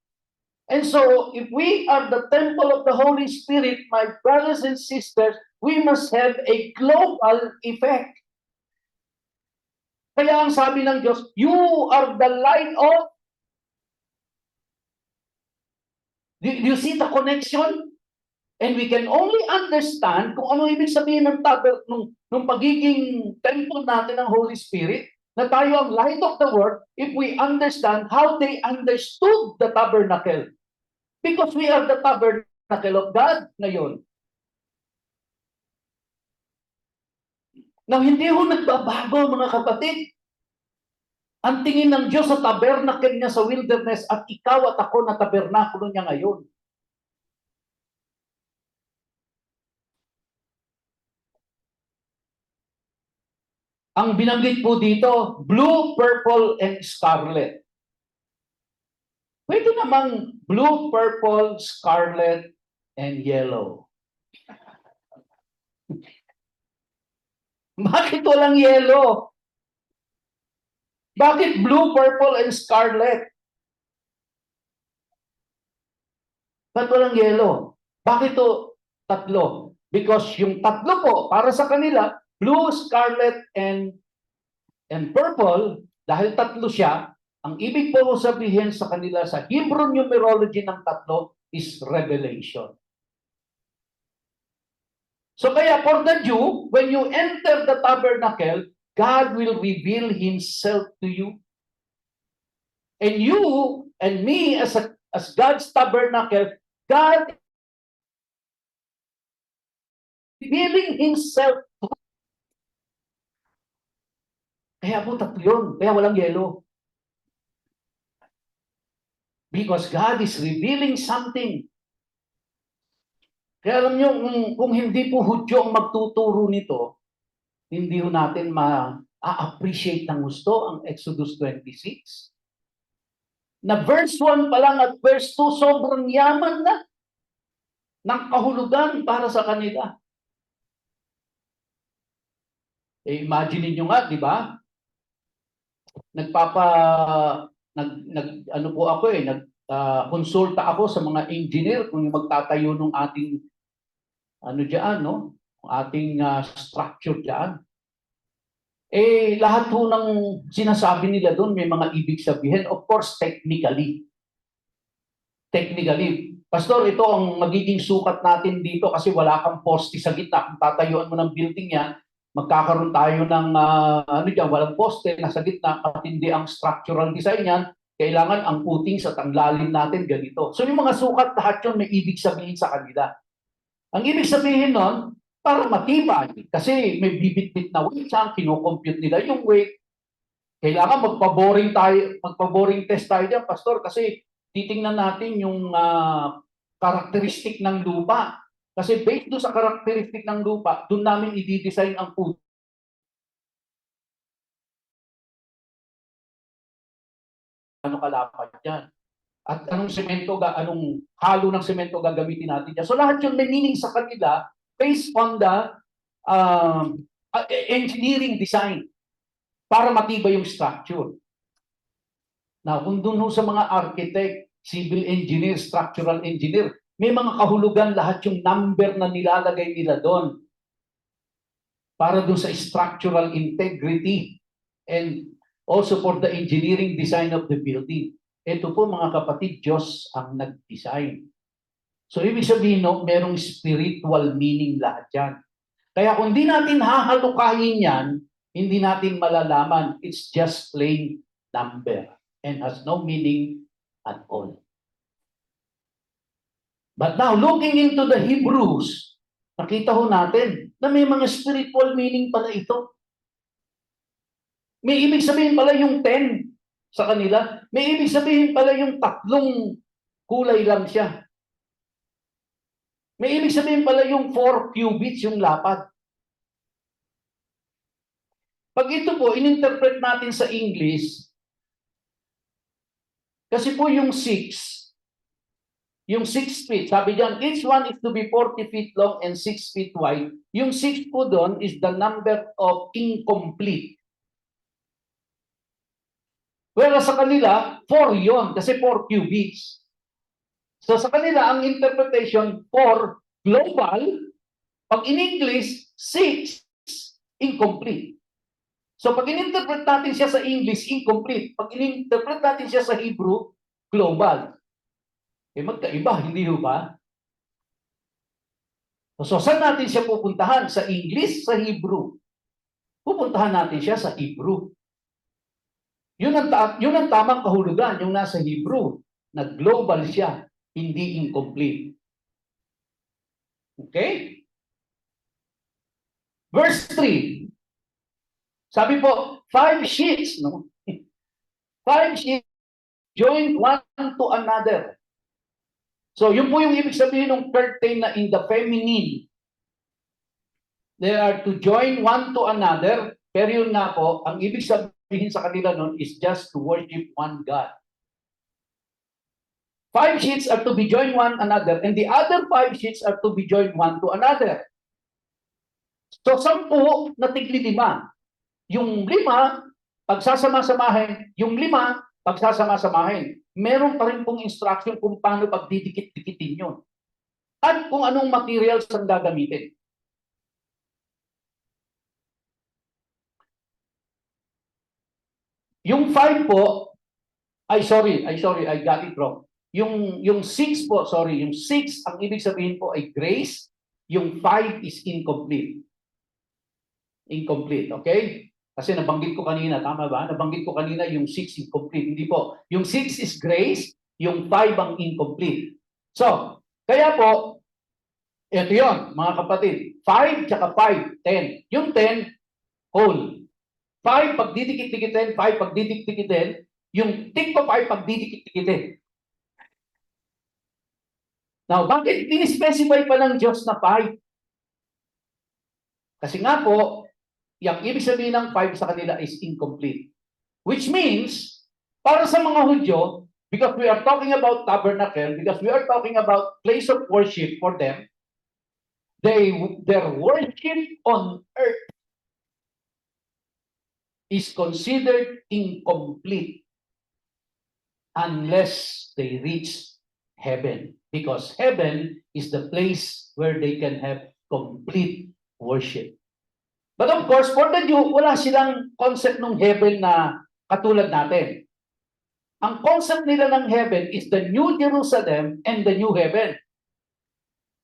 And so, if we are the temple of the Holy Spirit, my brothers and sisters, we must have a global effect. Kaya ang sabi ng Diyos, you are the light of. Do you see the connection? And we can only understand kung ano ibig sabihin ng nung pagiging temple natin ng Holy Spirit, na tayo ang light of the world, if we understand how they understood the tabernacle. Because we are the tabernacle of God ngayon. Now, hindi ho nagbabago, mga kapatid. Ang tingin ng Diyos sa tabernacle niya sa wilderness at ikaw at ako na tabernakulo niya ngayon. Ang binanggit po dito, blue, purple, and scarlet. Pwede namang blue, purple, scarlet, and yellow. Bakit walang yellow? Bakit blue, purple, and scarlet? Bakit walang yellow? Bakit to tatlo? Because yung tatlo po, para sa kanila, blue, scarlet, and purple, dahil tatlo siya, ang ibig po sabihin sa kanila sa Hebrew numerology ng tatlo is revelation. So kaya for the Jew, when you enter the tabernacle, God will reveal Himself to you. And you and me as God's tabernacle, God revealing Himself. Kaya po tatlo yun. Kaya walang yelo. Because God is revealing something. Kaya alam nyo, kung hindi po Hudyo ang magtuturo nito, hindi ho natin ma-appreciate ng gusto ang Exodus 26. Na verse 1 pa lang at verse 2, sobrang yaman na ng kahulugan para sa kanila. Imagine niyo nga, di ba? Ano po ako konsulta ako sa mga engineer kung yung magtatayo ng ating ating structure diyan. Lahat po ng sinasabi nila doon may mga ibig sabihin, of course technically. Pastor, ito ang magiging sukat natin dito kasi wala kang poste sa gitna. Kung tatayuan mo ng building yan, magkakaroon tayo ng walang poste nasa gitna at hindi ang structural design yan. Kailangan ang footings at ang lalim natin ganito. So yung mga sukat, lahat yun may ibig sabihin sa kanila. Ang ibig sabihin nun, para matibay. Kasi may bibit-bit na weight siya, kinocompute nila yung weight. Kailangan magpa-boring test tayo dyan, Pastor, kasi titingnan natin yung karakteristik ng lupa. Kasi based doon sa karakteristik ng lupa, doon namin i-design ang food. Ano kalapad yan? At anong halo ng semento gagamitin natin dyan? So lahat yun may meaning sa kanila based on the engineering design para matibay yung structure. Now, kung dun sa mga architect, civil engineer, structural engineer, may mga kahulugan lahat yung number na nilalagay nila doon para dun sa structural integrity and also for the engineering design of the building. Ito po mga kapatid, Diyos ang nag-design. So ibig sabihin merong spiritual meaning lahat yan. Kaya kung di natin hahalukahin yan, hindi natin malalaman. It's just plain number and has no meaning at all. But now, looking into the Hebrews, nakita ho natin na may mga spiritual meaning pala ito. May ibig sabihin pala yung 10 sa kanila. May ibig sabihin pala yung 3 kulay lang siya. May ibig sabihin pala yung 4 cubits, yung lapad. Pag ito po, ininterpret natin sa English, kasi po yung 6 feet, sabi diyan, each one is to be 40 feet long and 6 feet wide. Yung 6 po doon is the number of incomplete. Whereas sa kanila, 4 yon kasi 4 cubits. So sa kanila, ang interpretation, 4 global, pag in English, 6 incomplete. So pag in-interpret natin siya sa English, incomplete. Pag in-interpret natin siya sa Hebrew, global. Magkaiba, hindi ba? So saan natin siya pupuntahan? Sa English, sa Hebrew. Pupuntahan natin siya sa Hebrew. Yun ang tamang kahulugan, yung nasa Hebrew, na global siya, hindi incomplete. Okay? Verse 3. Sabi po, 5 sheets, no? 5 sheets joined one to another. So, yun po yung ibig sabihin ng curtain na in the feminine. They are to join one to another. Pero yun nga po, ang ibig sabihin sa kanila nun is just to worship one God. 5 sheets are to be joined one another and the other 5 sheets are to be joined one to another. So, 10 na tigli-5. Yung 5, pagsasama-samahin. Yung 5, pagsasama-samahin. Meron pa rin pong instruction kung paano pagdidikit-dikitin yun. At kung anong materials ang gagamitin. Yung 5 po, I got it wrong. Yung 6 po, yung 6, ang ibig sabihin po ay grace. Yung 5 is incomplete. Incomplete, okay? Kasi nabanggit ko kanina, tama ba? Nabanggit ko kanina yung 6 incomplete. Hindi po. Yung 6 is grace, yung 5 ang incomplete. So, kaya po, ito yon mga kapatid. 5 tsaka 5, 10. Yung 10, whole. 5 pag didikit-dikitin, 5 pag didikit-dikitin, yung tigpa 5 pag didikit-dikitin. Now, bakit din-specify pa ng Diyos na 5? Kasi nga po, yung ibig sabihin ng 5 sa kanila is incomplete. Which means, para sa mga Hudyo, because we are talking about tabernacle, because we are talking about place of worship for them, their worship on earth is considered incomplete unless they reach heaven. Because heaven is the place where they can have complete worship. But of course, for the Jew, wala silang concept ng heaven na katulad natin. Ang concept nila ng heaven is the New Jerusalem and the New Heaven.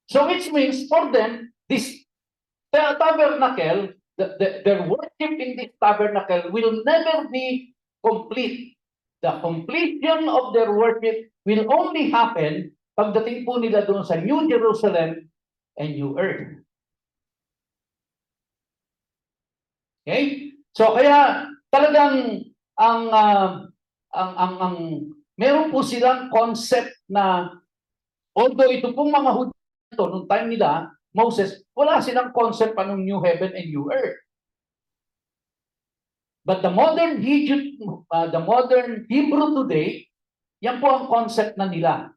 So which means for them, this tabernacle, their worship in this tabernacle will never be complete. The completion of their worship will only happen pagdating po nila doon sa New Jerusalem and New Earth. Okay? So kaya talagang ang meron po silang concept na although ito pong mga Hudyo nung time nila, Moses, wala silang concept pa ng New Heaven and New Earth. But the modern Hebrew today, yan po ang concept na nila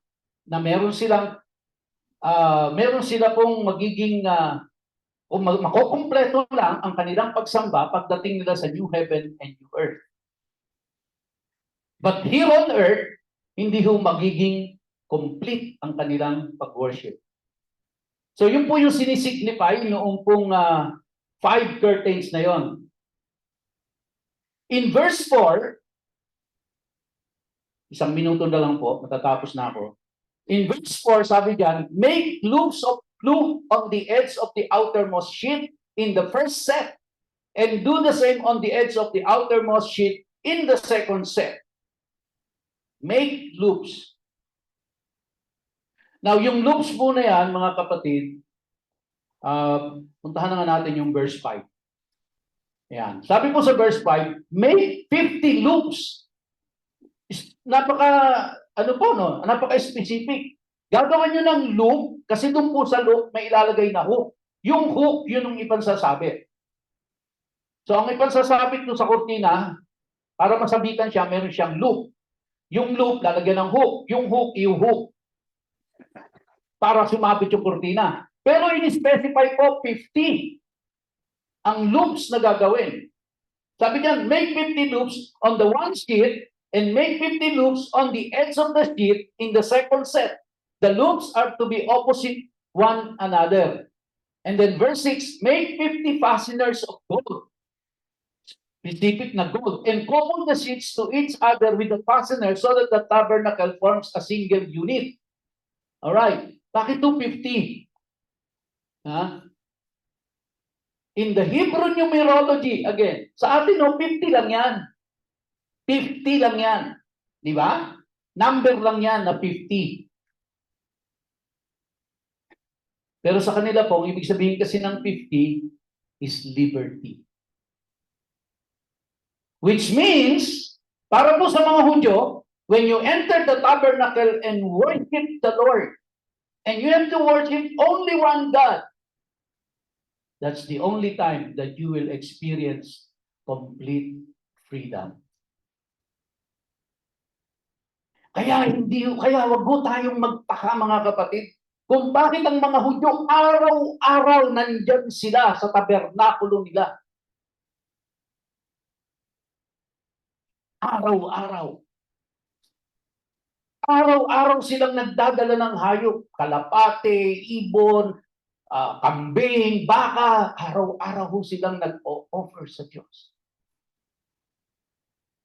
na meron sila pong magiging makukumpleto lang ang kanilang pagsamba pagdating nila sa New Heaven and New Earth. But here on earth, hindi ho magiging complete ang kanilang pag-worship. So yun po yung sinisignify noong pong 5 curtains na yon. In verse 4, isang minuto na lang po, matatapos na ako. In verse 4, sabi diyan, make loops of glue on the edge of the outermost sheet in the first set, and do the same on the edge of the outermost sheet in the second set. Make loops. Now, yung loops po na yan, mga kapatid, puntahan na nga natin yung verse 5. Ayan. Sabi po sa verse 5, make 50 loops. Napaka-specific. Gagawan nyo ng loop, kasi doon po sa loop may ilalagay na hook. Yung hook, yun ang ipansasabit. So, ang ipansasabit doon sa kurtina, para masabitan siya, meron siyang loop. Yung loop, lalagyan ng hook. Yung hook, yung hook. Para sumabit yung kurtina. Pero in-specify po, 50 ang loops na gagawin. Sabi niyan, make 50 loops on the one sheet and make 50 loops on the edge of the sheet in the second set. The loops are to be opposite one another. And then verse 6, make 50 fasteners of gold. Specific na gold. And couple the sheets to each other with the fastener so that the tabernacle forms a single unit. Alright. Bakit 250? Ha? In the Hebrew numerology, again, sa atin, 50 lang yan. 50 lang yan. Di ba? Number lang yan na 50. Pero sa kanila po, ibig sabihin kasi ng 50 is liberty. Which means, para po sa mga Hudyo, when you enter the tabernacle and worship the Lord, and you have to worship only one God, that's the only time that you will experience complete freedom. Kaya wag po tayong magtaka, mga kapatid, kung bakit ang mga Hudyo araw-araw nandyan sila sa tabernakulo nila. Araw-araw. Araw-araw silang nagdadala ng hayop, kalapate, ibon, kambing, baka. Araw-araw silang nag-offer sa Diyos.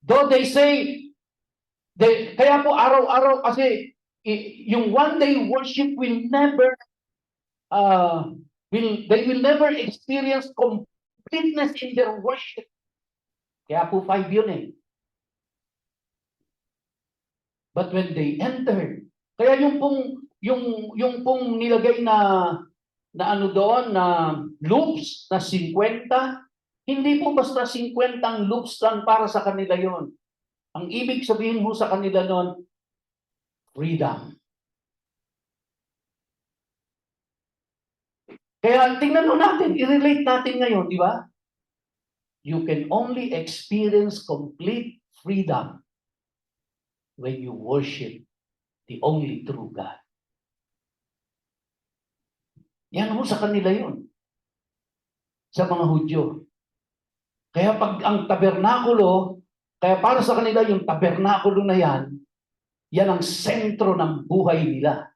Though they say, kaya po araw-araw kasi yung one day worship will never they will never experience completeness in their worship Kaya po 5 yun eh. But when they entered, kaya yung pong nilagay na ano doon na loops na 50, hindi po basta 50 ang loops lang para sa kanila yon. Ang ibig sabihin mo sa kanila noon, freedom. Kaya tingnan mo natin, i-relate natin ngayon, di ba? You can only experience complete freedom when you worship the only true God. Yan mo sa kanila yun. Sa mga Hudyo. Kaya pag ang tabernakulo, kaya para sa kanila yung tabernakulo na yan ang sentro ng buhay nila.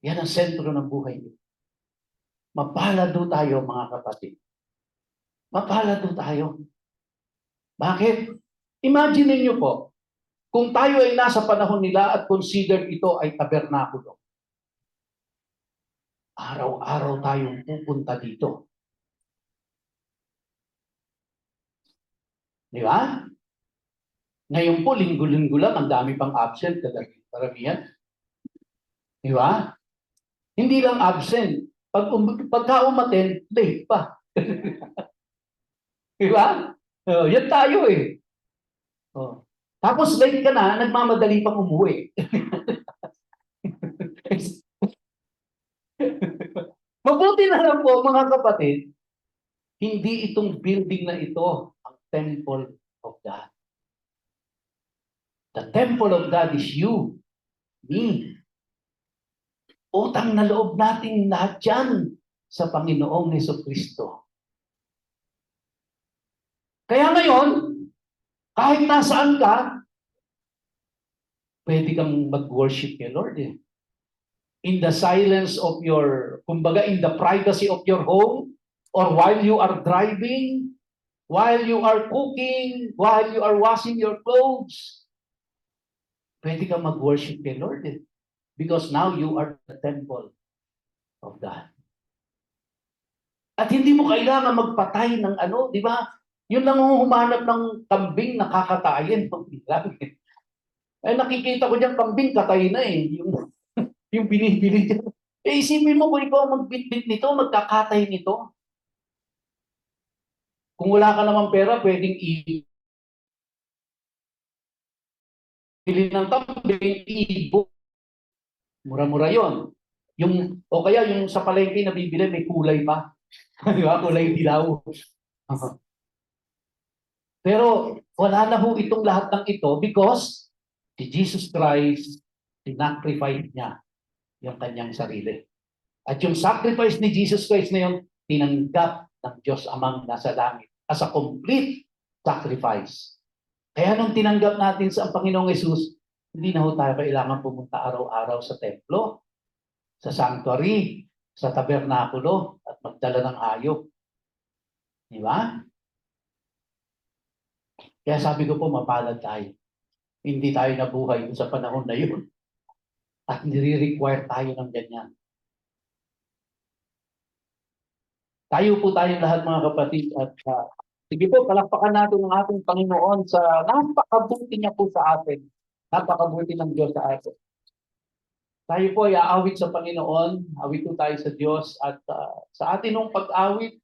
Yan ang sentro ng buhay nila. Mapalad do tayo mga kapatid. Mapalad do tayo. Bakit? Imagine niyo po, kung tayo ay nasa panahon nila at considered ito ay tabernakulo. Araw-araw tayong pupunta dito. Di ba? Ngayon po, linggo-linggo lang, ang dami pang absent, karamihan. Di ba? Hindi lang absent. Pagka umaten, late pa. Di ba? Yan tayo eh. Tapos late ka na, nagmamadali pang umuwi. Mabuti na lang po mga kapatid, hindi itong building na ito ang temple of God. The temple of God is you, me. Utang na loob natin lahat yan sa Panginoong Jesucristo. Kaya ngayon, kahit nasaan ka, pwede kang mag-worship kay Lord eh. In the silence of your, kumbaga in the privacy of your home, or while you are driving, while you are cooking, while you are washing your clothes, pwede kang mag-worship kay Lord eh. Because now you are the temple of God. At hindi mo kailangan magpatay ng ano, di ba? Yun lang humanap ng kambing na kakatayin. Eh nakikita ko dyan kambing, katay na eh. Yung binibili dyan. Eh isipin mo kung ikaw magbitbit nito, magkakatay nito. Kung wala ka naman pera, pwedeng bili ng kambing, ibo. Mura-mura yon. O kaya yung sa palengke na bibili, may kulay pa. Di ba? Kulay dilaw. Pero wala na ho itong lahat ng ito because si Jesus Christ, sinacrifice niya yung kanyang sarili. At yung sacrifice ni Jesus Christ na yun, tinanggap ng Diyos Amang nasa langit as a complete sacrifice. Kaya nung tinanggap natin sa Panginoong Yesus, hindi na ho tayo kailangan pumunta araw-araw sa templo, sa sanctuary, sa tabernakulo, at magdala ng hayop. Di ba? Kaya sabi ko po, mapalad tayo. Hindi tayo nabuhay sa panahon na yun. At nire-require tayo ng ganyan. Tayo po tayong lahat mga kapatid. At sige po, palakpakan natin ang ating Panginoon sa napakabuti niya po sa atin. Napakabuti ng Diyos sa atin. Tayo po ay aawit sa Panginoon. Awit po tayo sa Diyos. At sa atin ng pag-awit,